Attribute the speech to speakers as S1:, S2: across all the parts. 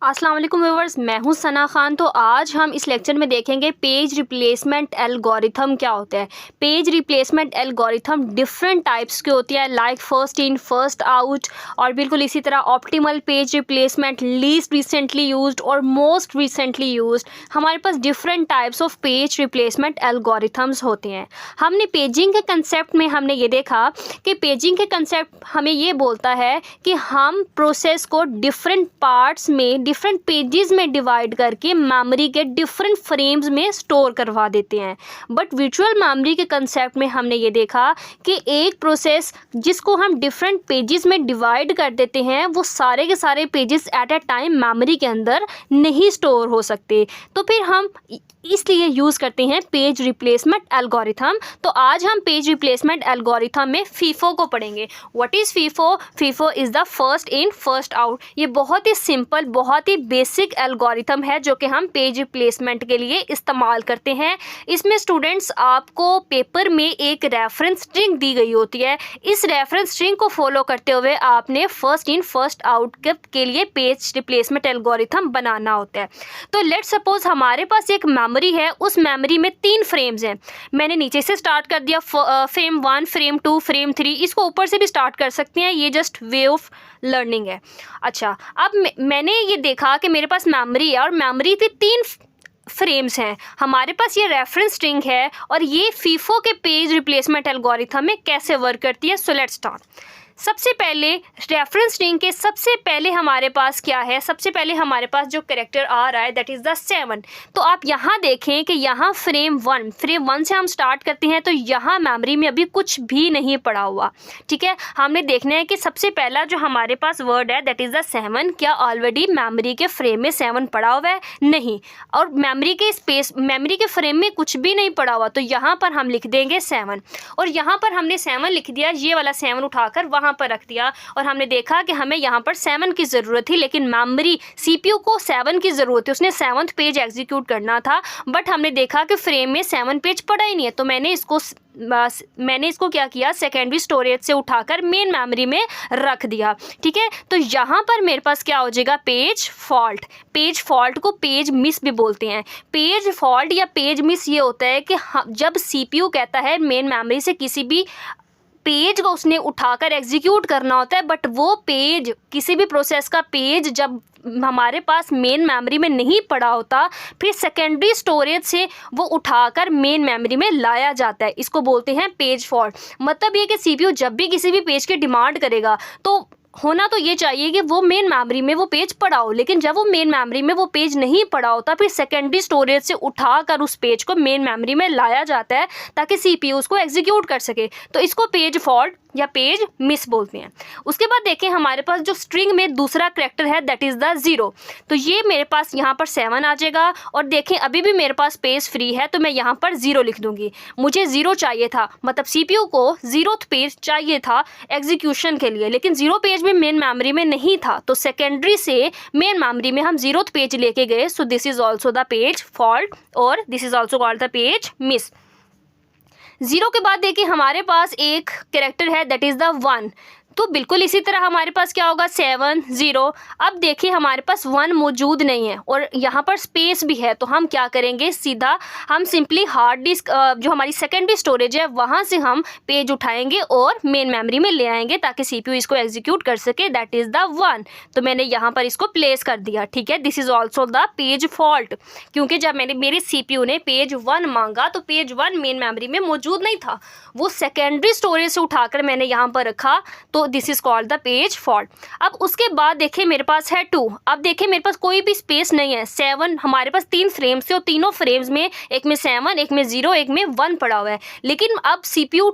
S1: अस्सलाम वालेकुम व्यूअर्स, मैं हूं सना खान। तो आज हम इस लेक्चर में देखेंगे पेज रिप्लेसमेंट एल्गोरिथम क्या होता है। Page replacement algorithm different types के होती है, like first in first out, और बिल्कुल इसी तरह optimal page replacement, least recently used और मोस्ट रिसेंटली यूज्ड। हमारे पास different types of page replacement algorithms होते हैं। हमने पेजिंग के कंसेप्ट में हमने ये देखा कि पेजिंग के कंसेप्ट हमें ये बोलता है कि हम प्रोसेस को डिफरेंट पार्ट्स में, डिफरेंट पेजेस में डिवाइड करके मेमोरी के डिफरेंट फ्रेम्स में स्टोर करवा देते हैं। बट वर्चुअल मेमोरी के कंसेप्ट में हमने ये देखा कि एक प्रोसेस जिसको हम डिफरेंट पेजेस में डिवाइड कर देते हैं, वो सारे के सारे pages at a time memory के अंदर नहीं स्टोर हो सकते। तो फिर हम इसलिए यूज़ करते हैं पेज रिप्लेसमेंट एल्गोरिथम। तो आज हम पेज रिप्लेसमेंट एल्गोरिथम में फीफो को पढ़ेंगे। What is FIFO? FIFO is the first in first out. ये बहुत ही सिंपल, बहुत ही बेसिक एल्गोरिथम है जो कि हम पेज रिप्लेसमेंट के लिए इस्तेमाल करते हैं। इसमें स्टूडेंट्स आपको पेपर में एक रेफरेंस स्ट्रिंग दी गई होती है। इस रेफरेंस स्ट्रिंग को फॉलो करते हुए आपने फर्स्ट इन फर्स्ट आउट के लिए पेज रिप्लेसमेंट एल्गोरिथम बनाना होता है। तो लेट्स सपोज हमारे पास एक मेमोरी है, उस मेमोरी में 3 फ्रेम्स हैं। मैंने नीचे से स्टार्ट कर दिया, फ्रेम 1, फ्रेम 2, फ्रेम 3। इसको ऊपर से भी स्टार्ट कर सकते हैं, ये जस्ट वे ऑफ लर्निंग है। अच्छा, अब मैंने ये देखा कि मेरे पास मेमोरी है और मेमोरी के 3 फ्रेम्स हैं। हमारे पास ये रेफरेंस स्ट्रिंग है और ये फीफो के पेज रिप्लेसमेंट एल्गोरिथम में कैसे वर्क करती है। So let's start. सबसे पहले रेफरेंस स्ट्रिंग के सबसे पहले हमारे पास क्या है, सबसे पहले हमारे पास जो कैरेक्टर आ रहा है दैट इज़ द 7। तो आप यहाँ देखें कि यहाँ फ्रेम 1 से हम स्टार्ट करते हैं, तो यहाँ मेमोरी में अभी कुछ भी नहीं पड़ा हुआ। ठीक है, हमने देखना है कि सबसे पहला जो हमारे पास वर्ड है दैट इज़ द 7, क्या ऑलरेडी मेमोरी के फ्रेम में 7 पड़ा हुआ है? नहीं। और मेमोरी के फ्रेम में कुछ भी नहीं पड़ा हुआ, तो यहाँ पर हम लिख देंगे 7। और यहाँ पर हमने 7 लिख दिया, ये वाला 7 उठाकर वहाँ पर रख दिया और हमने देखा कि हमें यहाँ पर 7 की ज़रूरत थी, लेकिन मेमोरी सीपीयू को 7 की ज़रूरत है, उसने 7th पेज एग्जीक्यूट करना था। बट हमने देखा कि फ्रेम में 7 पेज पड़ा ही नहीं है, तो मैंने इसको क्या किया, सेकेंडरी स्टोरेज से उठाकर मेन मेमोरी में रख दिया। ठीक है, तो यहाँ पर मेरे पास क्या हो जाएगा, पेज फॉल्ट। पेज फॉल्ट को पेज मिस भी बोलते हैं। पेज फॉल्ट या पेज मिस ये होता है कि जब सीपीयू कहता है मेन मेमोरी से किसी भी पेज को उसने उठाकर एग्जीक्यूट करना होता है, बट वो पेज, किसी भी प्रोसेस का पेज जब हमारे पास मेन मेमोरी में नहीं पड़ा होता, फिर सेकेंडरी स्टोरेज से वो उठाकर मेन मेमोरी में लाया जाता है। इसको बोलते हैं पेज फॉल्ट। मतलब ये कि सीपीयू जब भी किसी भी पेज की डिमांड करेगा तो होना तो ये चाहिए कि वो मेन मेमोरी में वो पेज पड़ा हो, लेकिन जब वो मेन मेमोरी में वो पेज नहीं पड़ा होता, फिर सेकेंडरी स्टोरेज से उठाकर उस पेज को मेन मेमोरी में लाया जाता है ताकि सीपीयू उसको एग्जीक्यूट कर सके। तो इसको पेज फॉल्ट या पेज मिस बोलते हैं। उसके बाद देखें हमारे पास जो स्ट्रिंग में दूसरा कैरेक्टर है दैट इज़ द 0। तो ये मेरे पास यहाँ पर 7 आ जाएगा और देखें अभी भी मेरे पास पेज फ्री है, तो मैं यहाँ पर 0 लिख दूँगी। मुझे 0 चाहिए था, मतलब सीपीयू को 0th पेज चाहिए था एग्जीक्यूशन के लिए, लेकिन 0 पेज में मेन मेमोरी में नहीं था, तो सेकेंडरी से मेन मेमोरी में हम 0th पेज लेके गए। So this is also the page fault और this is also called the page miss. 0 के बाद देखिए हमारे पास एक कैरेक्टर है दैट इज़ द 1। तो बिल्कुल इसी तरह हमारे पास क्या होगा, 7 0। अब देखिए हमारे पास 1 मौजूद नहीं है और यहाँ पर स्पेस भी है, तो हम क्या करेंगे, सीधा हम सिंपली हार्ड डिस्क जो हमारी सेकेंडरी स्टोरेज है वहाँ से हम पेज उठाएंगे और मेन मेमोरी में ले आएंगे ताकि सीपीयू इसको एग्जीक्यूट कर सके, दैट इज़ द 1। तो मैंने यहाँ पर इसको प्लेस कर दिया। ठीक है, this is also the page fault, क्योंकि जब मेरे सीपीयू ने पेज 1 मांगा तो पेज 1 मेन मेमोरी में मौजूद नहीं था, वो सेकेंडरी स्टोरेज से उठाकर मैंने यहाँ पर रखा, तो this is called the page fault. अब उसके बाद देखिए मेरे पास है 2। अब देखिए मेरे पास कोई भी स्पेस नहीं है। 7 हमारे पास 3 फ्रेम्स थे और तीनों फ्रेम्स में एक में 7, एक में 0, एक में 1 पड़ा हुआ है, लेकिन अब सीपीयू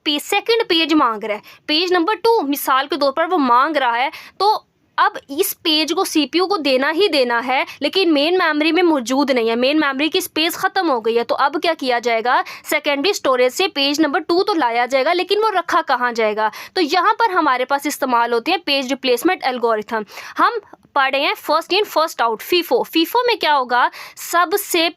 S1: सेकंड पेज मांग रहा है, पेज नंबर 2 मिसाल के तौर पर वो मांग रहा है। तो अब इस पेज को सीपीयू को देना ही देना है, लेकिन मेन मेमोरी में मौजूद नहीं है, मेन मेमोरी की स्पेस ख़त्म हो गई है। तो अब क्या किया जाएगा, सेकेंडरी स्टोरेज से पेज नंबर 2 तो लाया जाएगा, लेकिन वो रखा कहाँ जाएगा। तो यहाँ पर हमारे पास इस्तेमाल होते हैं पेज रिप्लेसमेंट एल्गोरिथम। हम पढ़ रहे हैं first in first out FIFO. FIFO में क्या होगा, सबसे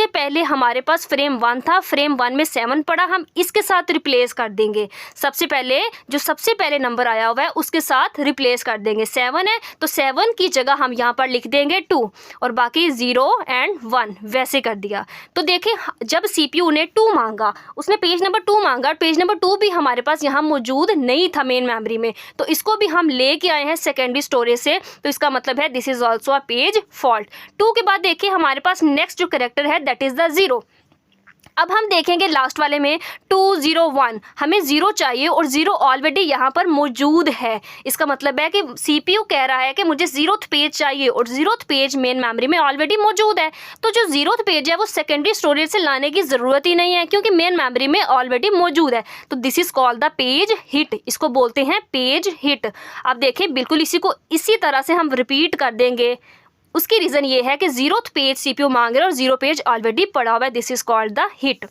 S1: पहले हमारे पास फ्रेम 1 था, फ्रेम 1 में 7 पड़ा, हम इसके साथ रिप्लेस कर देंगे। सबसे पहले नंबर आया हुआ है उसके साथ रिप्लेस कर देंगे। 7 है तो 7 की जगह हम यहाँ पर लिख देंगे 2 और बाकी 0 एंड 1 वैसे कर दिया। तो देखें जब CPU ने 2 मांगा, उसने पेज नंबर 2 मांगा, पेज नंबर 2 भी हमारे पास यहाँ मौजूद नहीं था मेन मेमोरी में, तो इसको भी हम लेके आए हैं सेकेंडरी स्टोरेज से, तो इसका मतलब है this is also a page fault. 2 के बाद देखिए हमारे पास नेक्स्ट जो करेक्टर है दैट इज द 0। अब हम देखेंगे लास्ट वाले में 2 0 1, हमें 0 चाहिए और 0 ऑलरेडी यहाँ पर मौजूद है। इसका मतलब है कि CPU कह रहा है कि मुझे 0th पेज चाहिए और 0th पेज मेन मेमोरी में ऑलरेडी मौजूद है, तो जो 0th पेज है वो सेकेंडरी स्टोरेज से लाने की ज़रूरत ही नहीं है क्योंकि मेन मेमोरी में ऑलरेडी मौजूद है। तो this is called the page hit, इसको बोलते हैं पेज हिट। अब देखें बिल्कुल इसी तरह से हम रिपीट कर देंगे। उसकी रीज़न ये है कि 0th पेज CPU मांग रहा है और 0 पेज ऑलरेडी पड़ा हुआ है, this is called the hit.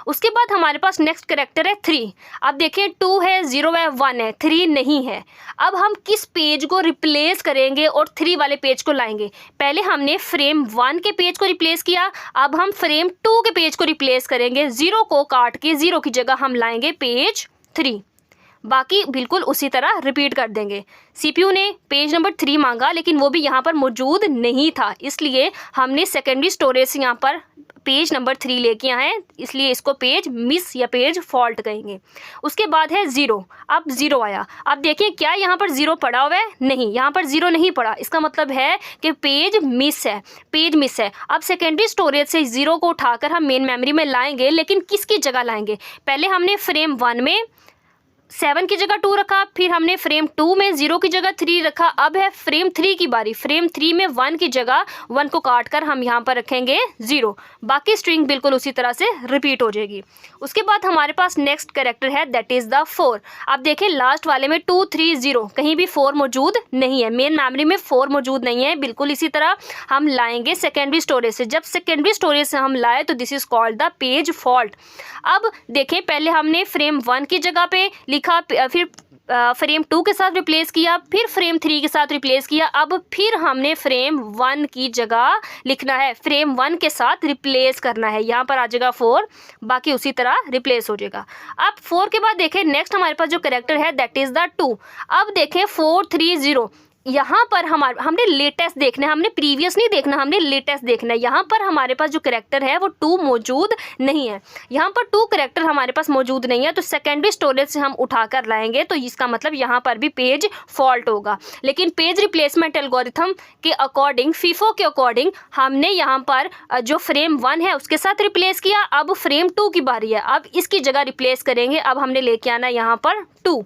S1: उसके बाद हमारे पास नेक्स्ट करेक्टर है 3। अब देखिए 2 है, 0 है, 1 है, 3 नहीं है। अब हम किस पेज को रिप्लेस करेंगे और 3 वाले पेज को लाएंगे? पहले हमने फ्रेम 1 के पेज को रिप्लेस किया, अब हम फ्रेम 2 के पेज को रिप्लेस करेंगे। 0 को काट के 0 की जगह हम लाएंगे पेज 3, बाकी बिल्कुल उसी तरह रिपीट कर देंगे। CPU ने पेज नंबर 3 मांगा लेकिन वो भी यहाँ पर मौजूद नहीं था, इसलिए हमने सेकेंडरी स्टोरेज से यहाँ पर पेज नंबर 3 लेके आए हैं, इसलिए इसको पेज मिस या पेज फॉल्ट कहेंगे। उसके बाद है 0। अब 0 आया, अब देखिए क्या यहाँ पर 0 पड़ा हुआ है? नहीं, यहाँ पर 0 नहीं पड़ा, इसका मतलब है कि पेज मिस है, पेज मिस है। अब सेकेंडरी स्टोरेज से 0 को उठाकर हम मेन मेमोरी में लाएंगे, लेकिन किसकी जगह लाएंगे? पहले हमने फ्रेम 1 में 7 की जगह 2 रखा, फिर हमने फ्रेम 2 में 0 की जगह 3 रखा, अब है फ्रेम 3 की बारी। फ्रेम 3 में 1 की जगह 1 को काट कर हम यहाँ पर रखेंगे 0, बाकी स्ट्रिंग बिल्कुल उसी तरह से रिपीट हो जाएगी। उसके बाद हमारे पास नेक्स्ट कैरेक्टर है दैट इज़ द 4। अब देखें लास्ट वाले में 2 3 0 कहीं भी 4 मौजूद नहीं है, मेन मेमोरी में 4 मौजूद नहीं है। बिल्कुल इसी तरह हम लाएंगे सेकेंडरी स्टोरेज से, जब सेकेंडरी स्टोरेज से हम लाए तो this is called the page fault. अब देखें पहले हमने फ्रेम 1 की जगह पे लिखा, फिर फ्रेम 2 के साथ रिप्लेस किया, फिर फ्रेम 3 के साथ रिप्लेस किया, अब फिर हमने फ्रेम 1 की जगह लिखना है, फ्रेम 1 के साथ रिप्लेस करना है। यहाँ पर आ जाएगा 4, बाकी उसी तरह रिप्लेस हो जाएगा। अब 4 के बाद देखें नेक्स्ट हमारे पास जो कैरेक्टर है दैट इज़ द 2। अब देखें 4 3 0, यहाँ पर हमने लेटेस्ट देखना है, हमने प्रीवियस नहीं देखना, हमने लेटेस्ट देखना है। यहाँ पर हमारे पास जो करेक्टर है वो 2 मौजूद नहीं है, यहाँ पर 2 करेक्टर हमारे पास मौजूद नहीं है, तो सेकेंडरी स्टोरेज से हम उठाकर लाएंगे, तो इसका मतलब यहाँ पर भी पेज फॉल्ट होगा। लेकिन पेज रिप्लेसमेंट एल्गोरिथम के अकॉर्डिंग, फीफो के अकॉर्डिंग, हमने यहाँ पर जो फ्रेम 1 है उसके साथ रिप्लेस किया, अब फ्रेम 2 की बारी है, अब इसकी जगह रिप्लेस करेंगे। अब हमने लेके आना यहाँ पर 2,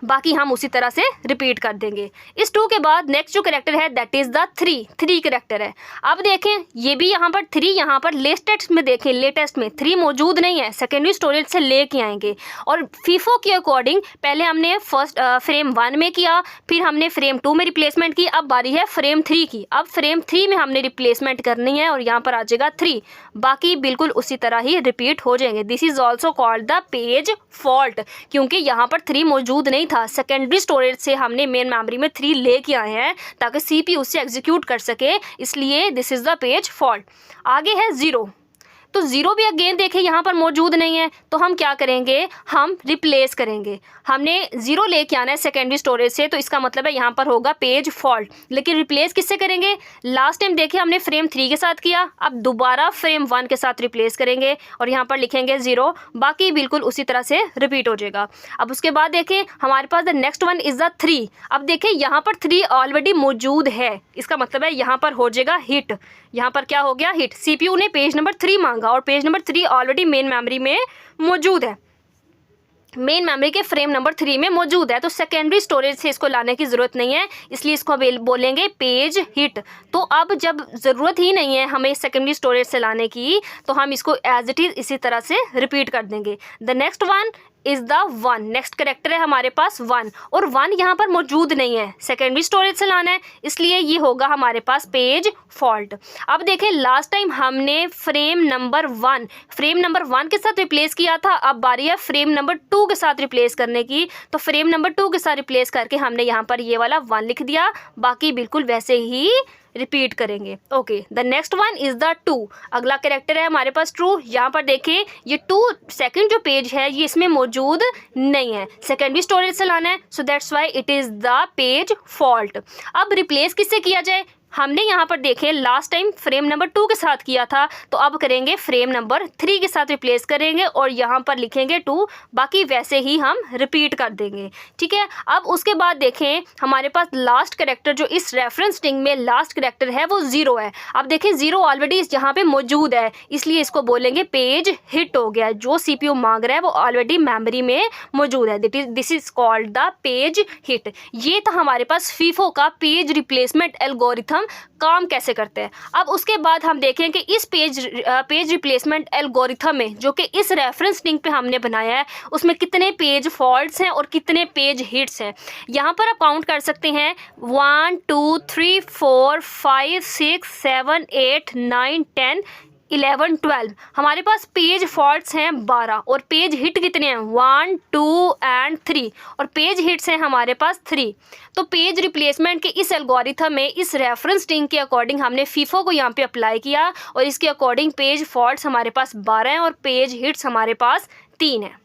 S1: बाकी हम उसी तरह से रिपीट कर देंगे। इस 2 के बाद नेक्स्ट जो करेक्टर है दैट इज़ द 3 करेक्टर है। अब देखें ये भी यहाँ पर 3, यहाँ पर लेटेस्ट में देखें, लेटेस्ट में 3 मौजूद नहीं है, सेकेंडरी स्टोरेज से लेके आएंगे। और फीफो के अकॉर्डिंग पहले हमने फर्स्ट फ्रेम 1 में किया, फिर हमने फ्रेम 2 में रिप्लेसमेंट की, अब बारी है फ्रेम 3 की। अब फ्रेम 3 में हमने रिप्लेसमेंट करनी है और यहाँ पर आ जाएगा 3, बाकी बिल्कुल उसी तरह ही रिपीट हो जाएंगे। This is also called the page fault, क्योंकि यहाँ पर 3 मौजूद नहीं था, सेकेंडरी स्टोरेज से हमने मेन मेमोरी में 3 लेके आए हैं ताकि CPU उससे एग्जीक्यूट कर सके, इसलिए this is the page fault. आगे है 0, तो 0 भी अगेन देखें यहाँ पर मौजूद नहीं है, तो हम क्या करेंगे, हम रिप्लेस करेंगे। हमने 0 लेके आना है सेकेंडरी स्टोरेज से, तो इसका मतलब है यहाँ पर होगा पेज फॉल्ट। लेकिन रिप्लेस किससे करेंगे? लास्ट टाइम देखिए हमने फ्रेम 3 के साथ किया, अब दोबारा फ्रेम 1 के साथ रिप्लेस करेंगे और यहाँ पर लिखेंगे 0, बाकी बिल्कुल उसी तरह से रिपीट हो जाएगा। अब उसके बाद देखें हमारे पास the next one is the 3। अब देखें यहाँ पर 3 ऑलरेडी मौजूद है, इसका मतलब है यहाँ पर हो जाएगा हिट। यहाँ पर क्या हो गया? हिट। CPU ने पेज नंबर 3 मांगा और page number 3 already main memory में मौजूद है, मेन मेमोरी के फ्रेम नंबर 3 में मौजूद है, तो सेकेंडरी स्टोरेज से इसको लाने की ज़रूरत नहीं है, इसलिए इसको बोलेंगे पेज हिट। तो अब जब ज़रूरत ही नहीं है हमें सेकेंडरी स्टोरेज से लाने की, तो हम इसको एज इट इज़ इसी तरह से रिपीट कर देंगे। The next one is the 1। Next character है हमारे पास 1 और 1 यहाँ पर मौजूद नहीं है, सेकेंडरी स्टोरेज से लाना है, इसलिए ये होगा हमारे पास पेज फॉल्ट। अब देखें लास्ट टाइम हमने फ्रेम नंबर 1 के साथ रिप्लेस किया था, अब बारी है फ्रेम नंबर 2 के साथ रिप्लेस करने की। तो फ्रेम नंबर 2 के साथ रिप्लेस करके हमने यहाँ पर ये वाला 1 लिख दिया, बाकी बिल्कुल वैसे ही रिपीट करेंगे। Okay, the next one is the 2। अगला कैरेक्टर है हमारे पास ट्रू। यहाँ पर देखें ये 2 सेकंड जो पेज है ये इसमें मौजूद नहीं है, सेकेंडरी स्टोरेज से लाना है, so that's why it is the page fault. अब रिप्लेस किससे किया जाए, हमने यहाँ पर देखें लास्ट टाइम फ्रेम नंबर 2 के साथ किया था, तो अब करेंगे फ्रेम नंबर 3 के साथ रिप्लेस करेंगे और यहाँ पर लिखेंगे 2, बाकी वैसे ही हम रिपीट कर देंगे। ठीक है, अब उसके बाद देखें हमारे पास लास्ट कैरेक्टर जो इस रेफरेंस स्ट्रिंग में लास्ट कैरेक्टर है वो 0 है। अब देखें 0 ऑलरेडी यहाँ पे मौजूद है, इसलिए इसको बोलेंगे पेज हिट हो गया। जो CPU मांग रहा है वो ऑलरेडी मेमोरी में मौजूद है, this is called the page hit. ये था हमारे पास फीफो का पेज रिप्लेसमेंट एल्गोरिथम काम कैसे करते हैं। अब उसके बाद हम देखें कि इस पेज रिप्लेसमेंट एल्गोरिथम में जो कि इस रेफरेंस स्ट्रिंग पे हमने बनाया है उसमें कितने पेज फॉल्ट्स हैं और कितने पेज हिट्स हैं। यहाँ पर आप काउंट कर सकते हैं 1 2 3 4 5 6 7 8 9 10 11 12। हमारे पास पेज फॉल्ट्स हैं 12 और पेज हिट कितने हैं 1 2 एंड 3 और पेज हिट्स हैं हमारे पास 3। तो पेज रिप्लेसमेंट के इस एल्गोरिथम में इस रेफरेंस स्ट्रिंग के अकॉर्डिंग हमने फीफो को यहाँ पे अप्लाई किया और इसके अकॉर्डिंग पेज फॉल्ट्स हमारे पास 12 हैं और पेज हिट्स हमारे पास 3 हैं।